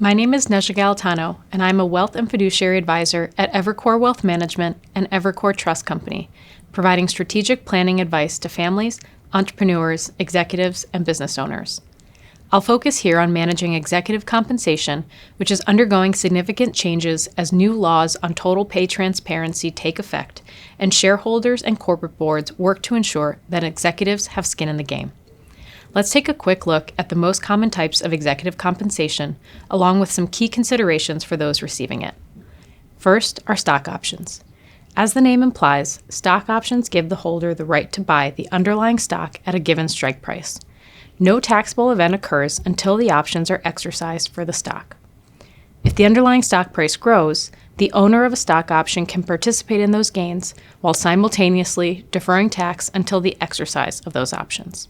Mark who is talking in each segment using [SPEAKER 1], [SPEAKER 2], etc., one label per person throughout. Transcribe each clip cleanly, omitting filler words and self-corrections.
[SPEAKER 1] My name is Neza Gallitano, and I'm a Wealth and Fiduciary Advisor at Evercore Wealth Management and Evercore Trust Company, providing strategic planning advice to families, entrepreneurs, executives, and business owners. I'll focus here on managing executive compensation, which is undergoing significant changes as new laws on total pay transparency take effect, and shareholders and corporate boards work to ensure that executives have skin in the game. Let's take a quick look at the most common types of executive compensation, along with some key considerations for those receiving it. First are stock options. As the name implies, stock options give the holder the right to buy the underlying stock at a given strike price. No taxable event occurs until the options are exercised for the stock. If the underlying stock price grows, the owner of a stock option can participate in those gains while simultaneously deferring tax until the exercise of those options.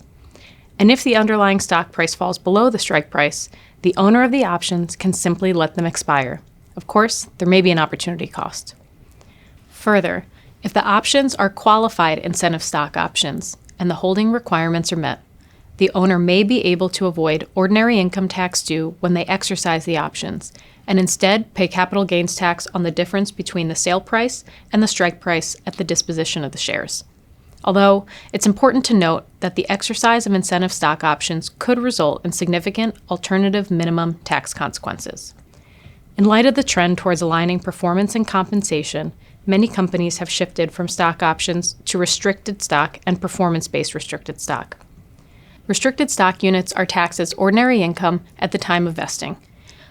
[SPEAKER 1] And if the underlying stock price falls below the strike price, the owner of the options can simply let them expire. Of course, there may be an opportunity cost. Further, if the options are qualified incentive stock options and the holding requirements are met, the owner may be able to avoid ordinary income tax due when they exercise the options, and instead pay capital gains tax on the difference between the sale price and the strike price at the disposition of the shares. Although, it's important to note that the exercise of incentive stock options could result in significant alternative minimum tax consequences. In light of the trend towards aligning performance and compensation, many companies have shifted from stock options to restricted stock and performance-based restricted stock. Restricted stock units are taxed as ordinary income at the time of vesting.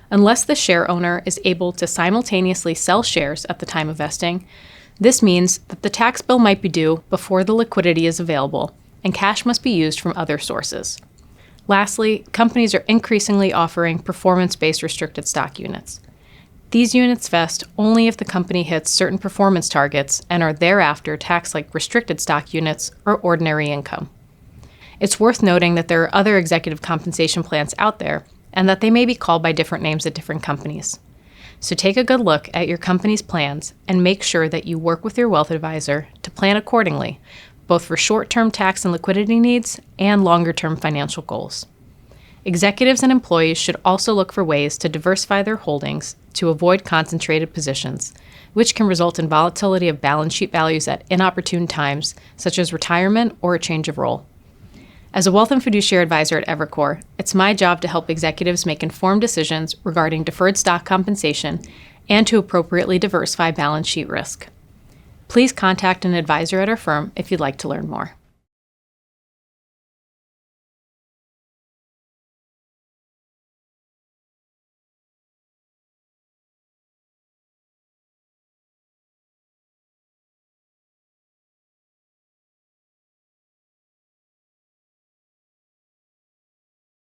[SPEAKER 1] Unless the share owner is able to simultaneously sell shares at the time of vesting, this means that the tax bill might be due before the liquidity is available, and cash must be used from other sources. Lastly, companies are increasingly offering performance-based restricted stock units. These units vest only if the company hits certain performance targets and are thereafter taxed like restricted stock units or ordinary income. It's worth noting that there are other executive compensation plans out there, and that they may be called by different names at different companies. So take a good look at your company's plans and make sure that you work with your wealth advisor to plan accordingly, both for short-term tax and liquidity needs and longer-term financial goals. Executives and employees should also look for ways to diversify their holdings to avoid concentrated positions, which can result in volatility of balance sheet values at inopportune times, such as retirement or a change of role. As a Wealth and Fiduciary Advisor at Evercore, it's my job to help executives make informed decisions regarding deferred stock compensation and to appropriately diversify balance sheet risk. Please contact an advisor at our firm if you'd like to learn more.